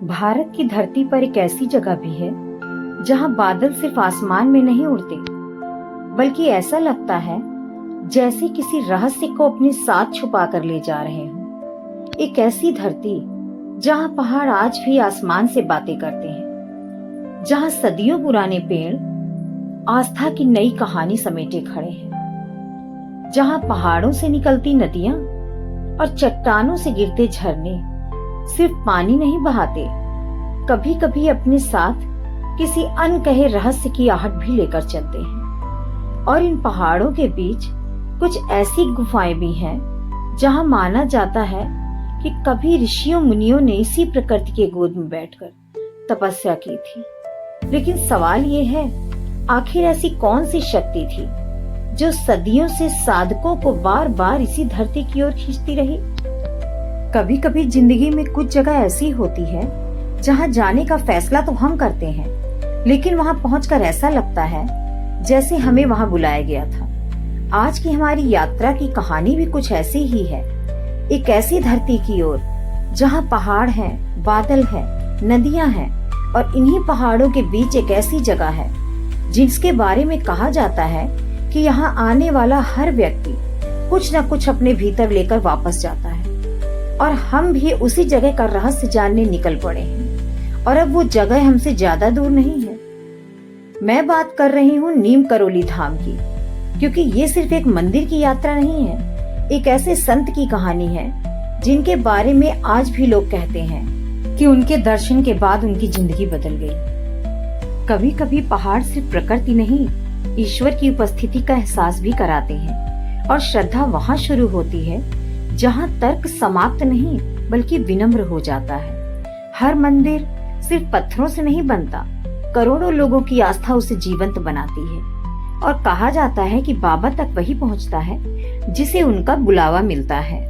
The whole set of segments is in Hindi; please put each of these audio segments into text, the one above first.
भारत की धरती पर एक ऐसी जगह भी है जहां बादल सिर्फ आसमान में नहीं उड़ते, बल्कि ऐसा लगता है जैसे किसी रहस्य को अपने साथ छुपा कर ले जा रहे हों। एक ऐसी धरती जहां पहाड़ आज भी आसमान से बातें करते हैं, जहां सदियों पुराने पेड़ आस्था की नई कहानी समेटे खड़े हैं, जहां पहाड़ों से निकलती नदियां और चट्टानों से गिरते झरने सिर्फ पानी नहीं बहाते, कभी कभी अपने साथ किसी अनकहे रहस्य की आहट भी लेकर चलते हैं। और इन पहाड़ों के बीच कुछ ऐसी गुफाएं भी हैं जहां माना जाता है कि कभी ऋषियों मुनियों ने इसी प्रकृति के गोद में बैठकर तपस्या की थी। लेकिन सवाल ये है, आखिर ऐसी कौन सी शक्ति थी जो सदियों से साधकों को बार बार इसी धरती की ओर खींचती रही? कभी कभी जिंदगी में कुछ जगह ऐसी होती है जहां जाने का फैसला तो हम करते हैं, लेकिन वहां पहुंचकर ऐसा लगता है जैसे हमें वहां बुलाया गया था। आज की हमारी यात्रा की कहानी भी कुछ ऐसी ही है, एक ऐसी धरती की ओर जहां पहाड़ हैं, बादल हैं, नदियां हैं और इन्हीं पहाड़ों के बीच एक ऐसी जगह है जिसके बारे में कहा जाता है कि यहाँ आने वाला हर व्यक्ति कुछ न कुछ अपने भीतर लेकर वापस जाता है। और हम भी उसी जगह का रहस्य जानने निकल पड़े हैं। और अब वो जगह हमसे ज्यादा दूर नहीं है। मैं बात कर रही हूँ नीम करोली धाम की, क्योंकि ये सिर्फ एक मंदिर की यात्रा नहीं है, एक ऐसे संत की कहानी है जिनके बारे में आज भी लोग कहते हैं कि उनके दर्शन के बाद उनकी जिंदगी बदल गई। कभी कभी पहाड़ सिर्फ प्रकृति नहीं, ईश्वर की उपस्थिति का एहसास भी कराते हैं। और श्रद्धा वहाँ शुरू होती है जहाँ तर्क समाप्त नहीं बल्कि विनम्र हो जाता है। हर मंदिर सिर्फ पत्थरों से नहीं बनता, करोड़ों लोगों की आस्था उसे जीवंत बनाती है। और कहा जाता है कि बाबा तक वही पहुँचता है जिसे उनका बुलावा मिलता है।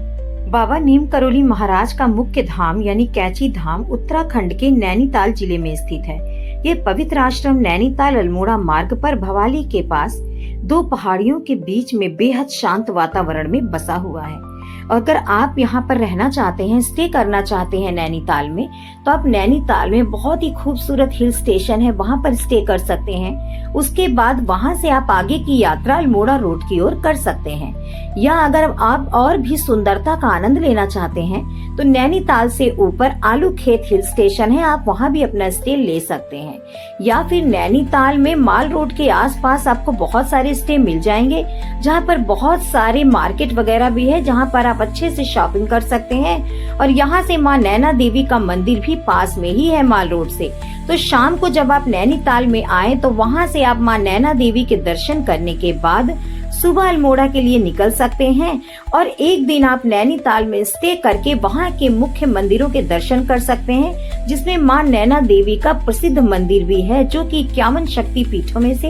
बाबा नीम करोली महाराज का मुख्य धाम यानी कैची धाम उत्तराखंड के नैनीताल जिले में स्थित है। ये पवित्र आश्रम नैनीताल अल्मोड़ा मार्ग पर भवाली के पास दो पहाड़ियों के बीच में बेहद शांत वातावरण में बसा हुआ है। अगर आप यहाँ पर रहना चाहते हैं, स्टे करना चाहते हैं नैनीताल में, तो आप नैनीताल में बहुत ही खूबसूरत हिल स्टेशन है, वहाँ पर स्टे कर सकते हैं। उसके बाद वहाँ से आप आगे की यात्रा अल्मोड़ा रोड की ओर कर सकते हैं। या अगर आप और भी सुंदरता का आनंद लेना चाहते हैं तो नैनीताल से ऊपर आलू खेत हिल स्टेशन है, आप वहाँ भी अपना स्टे ले सकते हैं। या फिर नैनीताल में माल रोड के आसपास आपको बहुत सारे स्टे मिल जाएंगे, जहाँ पर बहुत सारे मार्केट वगैरह भी है, जहाँ पर आप अच्छे से शॉपिंग कर सकते हैं। और यहाँ से माँ नैना देवी का मंदिर भी पास में ही है माल रोड से। तो शाम को जब आप नैनीताल में आए तो वहाँ से आप माँ नैना देवी के दर्शन करने के बाद सुबह अल्मोड़ा के लिए निकल सकते हैं। और एक दिन आप नैनीताल में स्टे करके वहाँ के मुख्य मंदिरों के दर्शन कर सकते हैं, जिसमें माँ नैना देवी का प्रसिद्ध मंदिर भी है, जो कि 51 शक्ति पीठों में से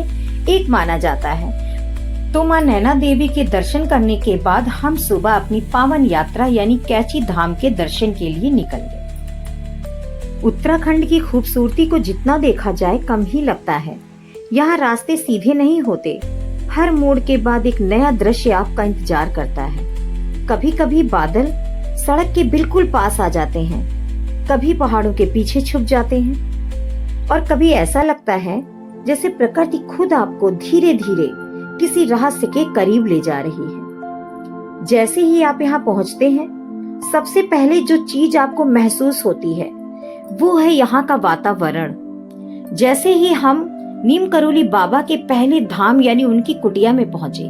एक माना जाता है। तो माँ नैना देवी के दर्शन करने के बाद हम सुबह अपनी पावन यात्रा यानी कैची धाम के दर्शन के लिए निकल गए। उत्तराखंड की खूबसूरती को जितना देखा जाए कम ही लगता है। यहाँ रास्ते सीधे नहीं होते, हर मोड़ के बाद एक नया दृश्य आपका इंतजार करता है। कभी कभी बादल सड़क के बिल्कुल पास आ जाते हैं, कभी पहाड़ों के पीछे छुप जाते हैं, और कभी ऐसा लगता है जैसे प्रकृति खुद आपको धीरे धीरे किसी रहस्य के करीब ले जा रही है। जैसे ही आप यहाँ पहुँचते हैं, सबसे पहले जो चीज आपको महसूस होती है वो है यहाँ का वातावरण। जैसे ही हम नीम करोली बाबा के पहले धाम यानी उनकी कुटिया में पहुंचे,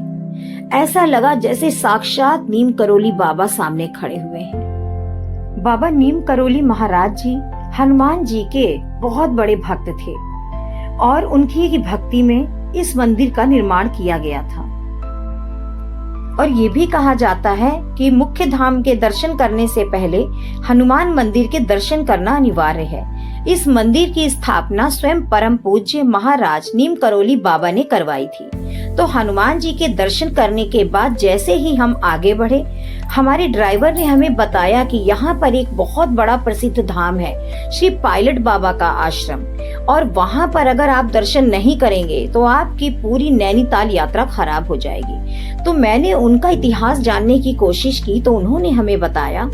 ऐसा लगा जैसे साक्षात नीम करोली बाबा सामने खड़े हुए हैं। बाबा नीम करोली महाराज जी हनुमान जी के बहुत बड़े भक्त थे और उनकी भक्ति में इस मंदिर का निर्माण किया गया था। और ये भी कहा जाता है कि मुख्य धाम के दर्शन करने से पहले हनुमान मंदिर के दर्शन करना अनिवार्य है। इस मंदिर की स्थापना स्वयं परम पूज्य महाराज नीम करोली बाबा ने करवाई थी। तो हनुमान जी के दर्शन करने के बाद जैसे ही हम आगे बढ़े, हमारे ड्राइवर ने हमें बताया कि यहाँ पर एक बहुत बड़ा प्रसिद्ध धाम है, श्री पायलट बाबा का आश्रम, और वहाँ पर अगर आप दर्शन नहीं करेंगे तो आपकी पूरी नैनीताल यात्रा खराब हो जाएगी। तो मैंने उनका इतिहास जानने की कोशिश की तो उन्होंने हमें बताया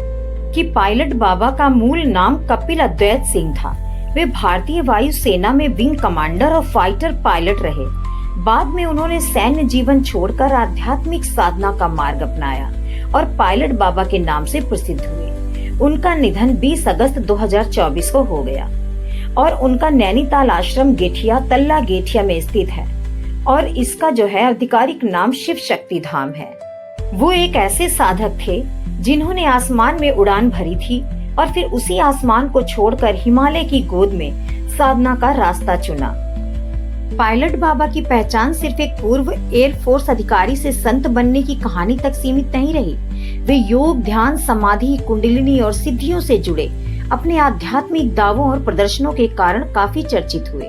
कि पायलट बाबा का मूल नाम कपिल अद्वैत सिंह था। वे भारतीय वायुसेना में विंग कमांडर और फाइटर पायलट रहे। बाद में उन्होंने सैन्य जीवन छोड़कर आध्यात्मिक साधना का मार्ग अपनाया और पायलट बाबा के नाम से प्रसिद्ध हुए। उनका निधन 20 अगस्त 2024 को हो गया और उनका नैनीताल आश्रम गेठिया तल्ला गेठिया में स्थित है और इसका जो है आधिकारिक नाम शिव शक्ति धाम है। वो एक ऐसे साधक थे जिन्होंने आसमान में उड़ान भरी थी और फिर उसी आसमान को छोड़कर हिमालय की गोद में साधना का रास्ता चुना। पायलट बाबा की पहचान सिर्फ एक पूर्व एयरफोर्स अधिकारी से संत बनने की कहानी तक सीमित नहीं रही। वे योग, ध्यान, समाधि, कुंडलिनी और सिद्धियों से जुड़े अपने आध्यात्मिक दावों और प्रदर्शनों के कारण काफी चर्चित हुए।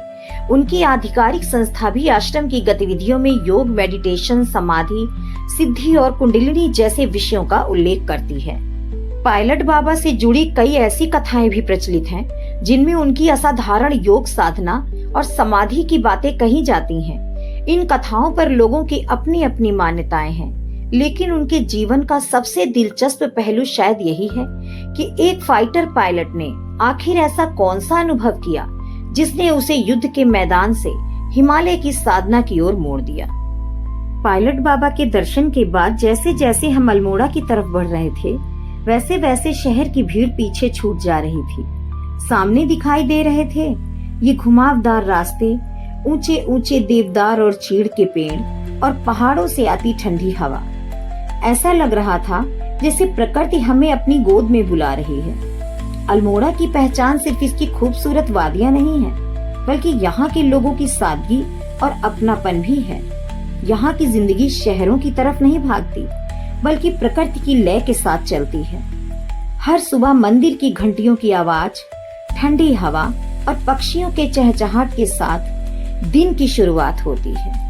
उनकी आधिकारिक संस्था भी आश्रम की गतिविधियों में योग, मेडिटेशन, समाधि, सिद्धि और कुंडलिनी जैसे विषयों का उल्लेख करती है। पायलट बाबा से जुड़ी कई ऐसी कथाएं भी प्रचलित हैं, जिनमें उनकी असाधारण योग साधना और समाधि की बातें कही जाती हैं। इन कथाओं पर लोगों की अपनी अपनी मान्यताएं हैं, लेकिन उनके जीवन का सबसे दिलचस्प पहलू शायद यही है कि एक फाइटर पायलट ने आखिर ऐसा कौन सा अनुभव किया जिसने उसे युद्ध के मैदान से हिमालय की साधना की ओर मोड़ दिया। पायलट बाबा के दर्शन के बाद जैसे जैसे हम अल्मोड़ा की तरफ बढ़ रहे थे, वैसे वैसे शहर की भीड़ पीछे छूट जा रही थी। सामने दिखाई दे रहे थे ये घुमावदार रास्ते, ऊंचे ऊंचे देवदार और चीड़ के पेड़ और पहाड़ों से आती ठंडी हवा। ऐसा लग रहा था जैसे प्रकृति हमें अपनी गोद में बुला रही है। अल्मोड़ा की पहचान सिर्फ इसकी खूबसूरत वादियां नहीं है, बल्कि यहाँ के लोगों की सादगी और अपनापन भी है। यहाँ की जिंदगी शहरों की तरफ नहीं भागती, बल्कि प्रकृति की लय के साथ चलती है। हर सुबह मंदिर की घंटियों की आवाज, ठंडी हवा और पक्षियों के चहचहाट के साथ दिन की शुरुआत होती है।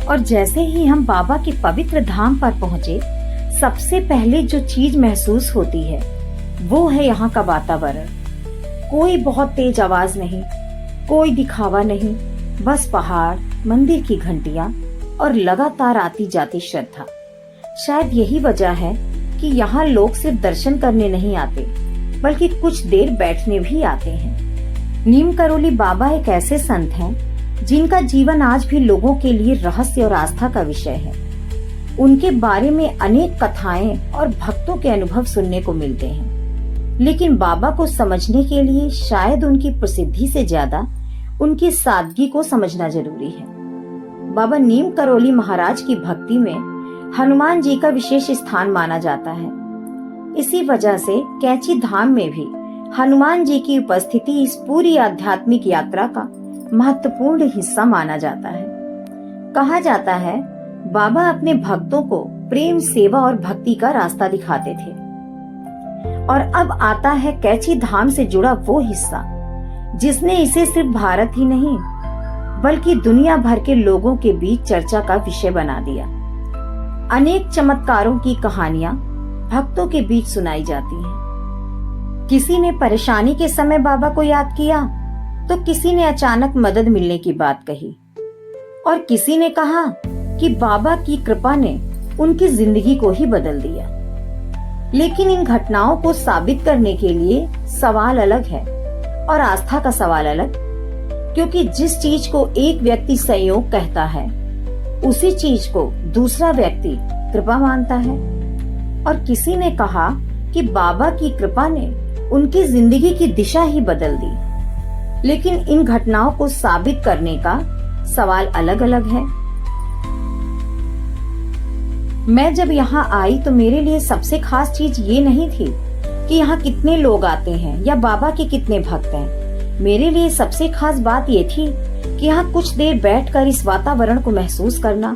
और जैसे ही हम बाबा के पवित्र धाम पर पहुँचे, सबसे पहले जो चीज महसूस होती है वो है यहाँ का वातावरण। कोई बहुत तेज आवाज नहीं, कोई दिखावा नहीं, बस पहाड़, मंदिर की घंटियां और लगातार आती जाती श्रद्धा। शायद यही वजह है कि यहाँ लोग सिर्फ दर्शन करने नहीं आते, बल्कि कुछ देर बैठने भी आते हैं। नीम करोली बाबा एक ऐसे संत हैं जिनका जीवन आज भी लोगों के लिए रहस्य और आस्था का विषय है। उनके बारे में अनेक कथाएं और भक्तों के अनुभव सुनने को मिलते हैं, लेकिन बाबा को समझने के लिए शायद उनकी प्रसिद्धि से ज्यादा उनकी सादगी को समझना जरूरी है। बाबा नीम करोली महाराज की भक्ति में हनुमान जी का विशेष स्थान माना जाता है। इसी वजह से कैची धाम में भी हनुमान जी की उपस्थिति इस पूरी आध्यात्मिक यात्रा का महत्वपूर्ण हिस्सा माना जाता है। कहा जाता है बाबा अपने भक्तों को प्रेम, सेवा और भक्ति का रास्ता दिखाते थे। और अब आता है कैची धाम से जुड़ा वो हिस्सा जिसने इसे सिर्फ भारत ही नहीं, बल्कि दुनिया भर के लोगों के बीच चर्चा का विषय बना दिया। अनेक चमत्कारों की कहानियां भक्तों के बीच सुनाई जाती हैं। किसी ने परेशानी के समय बाबा को याद किया, तो किसी ने अचानक मदद मिलने की बात कही और किसी ने कहा कि बाबा की कृपा ने उनकी जिंदगी को ही बदल दिया। लेकिन इन घटनाओं को साबित करने के लिए सवाल अलग है और आस्था का सवाल अलग, क्योंकि जिस चीज को एक व्यक्ति संयोग कहता है, उसी चीज को दूसरा व्यक्ति कृपा मानता है। और किसी ने कहा कि बाबा की कृपा ने उनकी जिंदगी की दिशा ही बदल दी। लेकिन इन घटनाओं को साबित करने का सवाल अलग अलग है। मैं जब यहाँ आई तो मेरे लिए सबसे खास चीज ये नहीं थी कि यहाँ कितने लोग आते हैं या बाबा के कितने भक्त हैं। मेरे लिए सबसे खास बात ये थी कि यहाँ कुछ देर बैठकर इस वातावरण को महसूस करना।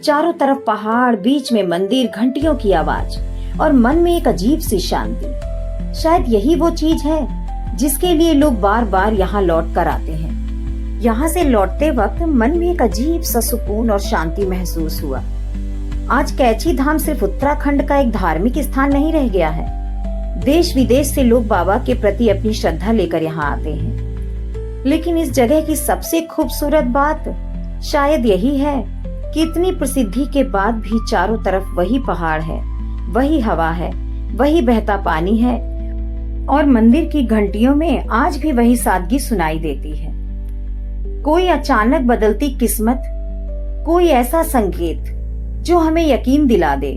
चारों तरफ पहाड़, बीच में मंदिर, घंटियों की आवाज और मन में एक अजीब सी शांति। शायद यही वो चीज है जिसके लिए लोग बार बार यहाँ लौट कर आते हैं। यहाँ से लौटते वक्त मन में एक अजीब सा सुकून और शांति महसूस हुआ। आज कैची धाम सिर्फ उत्तराखंड का एक धार्मिक स्थान नहीं रह गया है। देश विदेश से लोग बाबा के प्रति अपनी श्रद्धा लेकर यहाँ आते हैं। लेकिन इस जगह की सबसे खूबसूरत बात शायद यही है कि इतनी प्रसिद्धि के बाद भी चारों तरफ वही पहाड़ है, वही हवा है, वही बहता पानी है और मंदिर की घंटियों में आज भी वही सादगी सुनाई देती है। कोई अचानक बदलती किस्मत, कोई ऐसा संकेत जो हमें यकीन दिला दे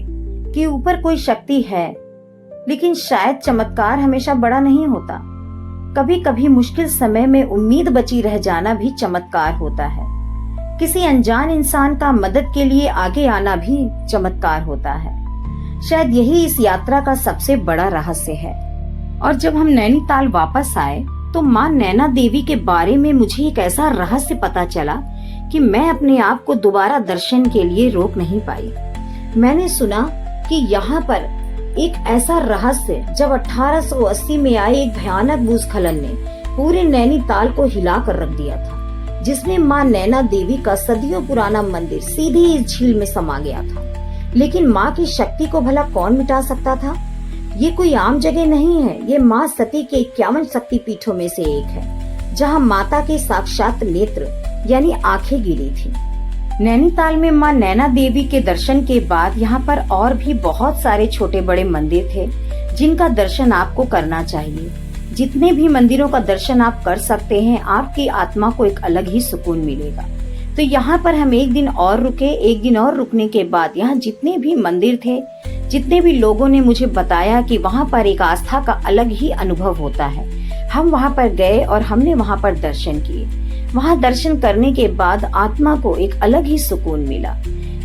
कि ऊपर कोई शक्ति है। लेकिन शायद चमत्कार हमेशा बड़ा नहीं होता। कभी कभी मुश्किल समय में उम्मीद बची रह जाना भी चमत्कार होता है। किसी अनजान इंसान का मदद के लिए आगे आना भी चमत्कार होता है। शायद यही इस यात्रा का सबसे बड़ा रहस्य है। और जब हम नैनीताल वापस आए तो माँ नैना देवी के बारे में मुझे एक ऐसा रहस्य पता चला कि मैं अपने आप को दोबारा दर्शन के लिए रोक नहीं पाई। मैंने सुना कि यहाँ पर एक ऐसा रहस्य, जब 1880 में आए एक भयानक भूस्खलन ने पूरे नैनीताल को हिला कर रख दिया था, जिसमें माँ नैना देवी का सदियों पुराना मंदिर सीधे इस झील में समा गया था। लेकिन माँ की शक्ति को भला कौन मिटा सकता था? ये कोई आम जगह नहीं है। ये माँ सती के 51 शक्तिपीठों में से एक है, जहाँ माता के साक्षात नेत्र यानी आंखें गिरी थी। नैनीताल में माँ नैना देवी के दर्शन के बाद यहाँ पर और भी बहुत सारे छोटे बड़े मंदिर थे, जिनका दर्शन आपको करना चाहिए। जितने भी मंदिरों का दर्शन आप कर सकते हैं, आपकी आत्मा को एक अलग ही सुकून मिलेगा। तो यहाँ पर हम एक दिन और रुके। एक दिन और रुकने के बाद यहाँ जितने भी मंदिर थे, जितने भी लोगों ने मुझे बताया कि वहाँ पर एक आस्था का अलग ही अनुभव होता है, हम वहाँ पर गए और हमने वहाँ पर दर्शन किए। वहाँ दर्शन करने के बाद आत्मा को एक अलग ही सुकून मिला।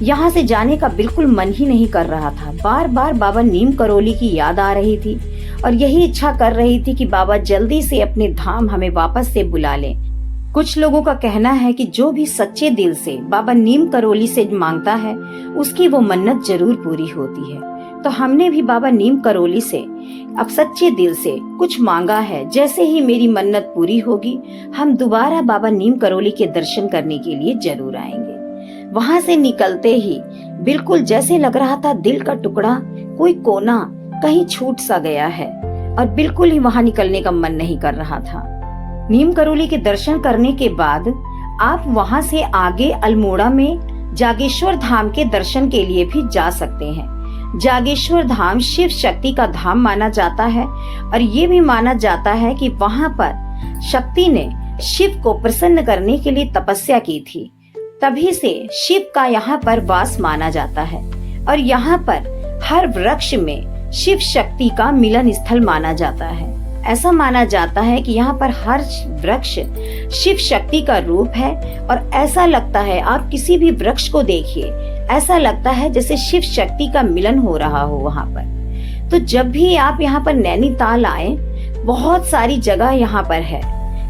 यहाँ से जाने का बिल्कुल मन ही नहीं कर रहा था। बार बार बाबा नीम करोली की याद आ रही थी और यही इच्छा कर रही थी कि बाबा जल्दी से अपने धाम हमें वापस से बुला लें। कुछ लोगों का कहना है कि जो भी सच्चे दिल से बाबा नीम करोली से मांगता है, उसकी वो मन्नत जरूर पूरी होती है। तो हमने भी बाबा नीम करोली से अब सच्चे दिल से कुछ मांगा है। जैसे ही मेरी मन्नत पूरी होगी, हम दोबारा बाबा नीम करोली के दर्शन करने के लिए जरूर आएंगे। वहां से निकलते ही बिल्कुल जैसे लग रहा था दिल का टुकड़ा, कोई कोना कहीं छूट सा गया है और बिल्कुल ही वहां निकलने का मन नहीं कर रहा था। नीम करोली के दर्शन करने के बाद आप वहां से आगे अल्मोड़ा में जागेश्वर धाम के दर्शन के लिए भी जा सकते हैं। जागेश्वर धाम शिव शक्ति का धाम माना जाता है और ये भी माना जाता है कि वहां पर शक्ति ने शिव को प्रसन्न करने के लिए तपस्या की थी। तभी से शिव का यहाँ पर वास माना जाता है और यहाँ पर हर वृक्ष में शिव शक्ति का मिलन स्थल माना जाता है। ऐसा माना जाता है कि यहाँ पर हर वृक्ष शिव शक्ति का रूप है और ऐसा लगता है, आप किसी भी वृक्ष को देखिए, ऐसा लगता है जैसे शिव शक्ति का मिलन हो रहा हो वहाँ पर। तो जब भी आप यहाँ पर नैनीताल आए, बहुत सारी जगह यहाँ पर है।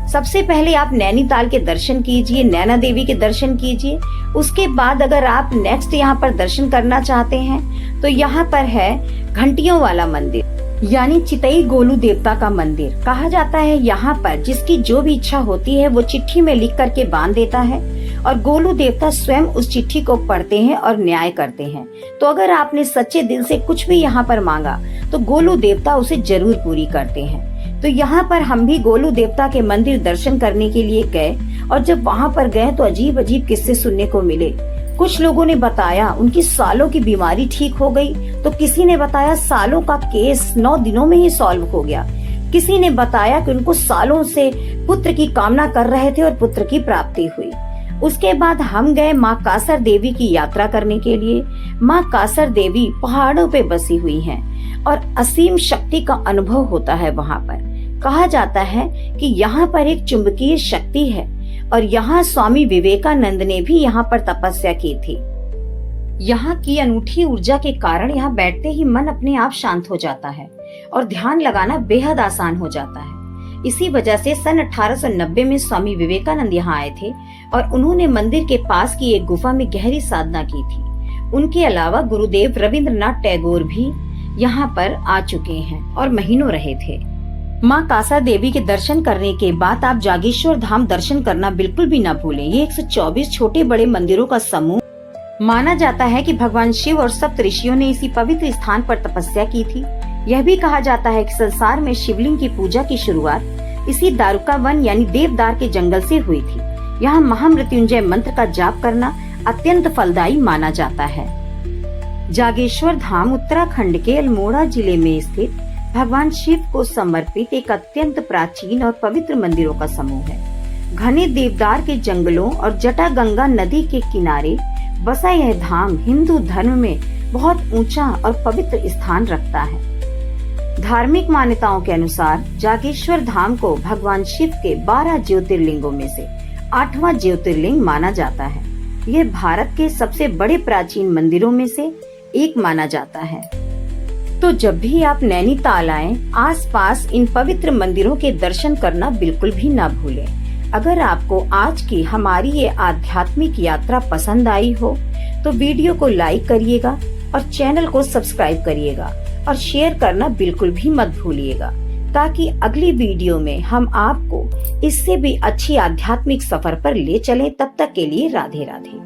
सबसे पहले आप नैनीताल के दर्शन कीजिए, नैना देवी के दर्शन कीजिए। उसके बाद अगर आप नेक्स्ट यहाँ पर दर्शन करना चाहते हैं तो यहाँ पर है घंटियों वाला मंदिर, यानी चितई गोलू देवता का मंदिर। कहा जाता है यहाँ पर जिसकी जो भी इच्छा होती है वो चिट्ठी में लिख करके बांध देता है और गोलू देवता स्वयं उस चिट्ठी को पढ़ते हैं और न्याय करते हैं। तो अगर आपने सच्चे दिल से कुछ भी यहाँ पर मांगा तो गोलू देवता उसे जरूर पूरी करते हैं। तो यहाँ पर हम भी गोलू देवता के मंदिर दर्शन करने के लिए गए और जब वहाँ पर गए तो अजीब अजीब किस्से सुनने को मिले। कुछ लोगों ने बताया उनकी सालों की बीमारी ठीक हो गई, तो किसी ने बताया सालों का केस 9 दिनों में ही सॉल्व हो गया। किसी ने बताया कि उनको सालों से पुत्र की कामना कर रहे थे और पुत्र की प्राप्ति हुई। उसके बाद हम गए माँ कासर देवी की यात्रा करने के लिए। माँ कासर देवी पहाड़ों पे बसी हुई हैं और असीम शक्ति का अनुभव होता है वहाँ पर। कहा जाता है कि यहाँ पर एक चुंबकीय शक्ति है और यहाँ स्वामी विवेकानंद ने भी यहाँ पर तपस्या की थी। यहाँ की अनूठी ऊर्जा के कारण यहाँ बैठते ही मन अपने आप शांत हो जाता है और ध्यान लगाना बेहद आसान हो जाता है। इसी वजह से सन 1890 में स्वामी विवेकानंद यहाँ आए थे और उन्होंने मंदिर के पास की एक गुफा में गहरी साधना की थी। उनके अलावा गुरुदेव रविंद्रनाथ टैगोर भी यहाँ पर आ चुके हैं और महीनों रहे थे। माँ कासा देवी के दर्शन करने के बाद आप जागेश्वर धाम दर्शन करना बिल्कुल भी न भूलें। ये 124 छोटे बड़े मंदिरों का समूह माना जाता है कि भगवान शिव और सप्त ऋषियों ने इसी पवित्र स्थान पर तपस्या की थी। यह भी कहा जाता है कि संसार में शिवलिंग की पूजा की शुरुआत इसी दारुका वन यानी देवदार के जंगल से हुई थी। यहाँ महामृत्युंजय मंत्र का जाप करना अत्यंत फलदायी माना जाता है। जागेश्वर धाम उत्तराखंड के अल्मोड़ा जिले में स्थित भगवान शिव को समर्पित एक अत्यंत प्राचीन और पवित्र मंदिरों का समूह है। घने देवदार के जंगलों और जटागंगा नदी के किनारे बसा यह धाम हिंदू धर्म में बहुत ऊंचा और पवित्र स्थान रखता है। धार्मिक मान्यताओं के अनुसार जागेश्वर धाम को भगवान शिव के 12 ज्योतिर्लिंगों में से 8वां ज्योतिर्लिंग माना जाता है। यह भारत के सबसे बड़े प्राचीन मंदिरों में से एक माना जाता है। तो जब भी आप नैनीताल आएं, आसपास इन पवित्र मंदिरों के दर्शन करना बिल्कुल भी न भूलें। अगर आपको आज की हमारी ये आध्यात्मिक यात्रा पसंद आई हो तो वीडियो को लाइक करिएगा और चैनल को सब्सक्राइब करिएगा और शेयर करना बिल्कुल भी मत भूलिएगा, ताकि अगली वीडियो में हम आपको इससे भी अच्छी आध्यात्मिक सफर पर ले चलें। तब तक के लिए राधे राधे।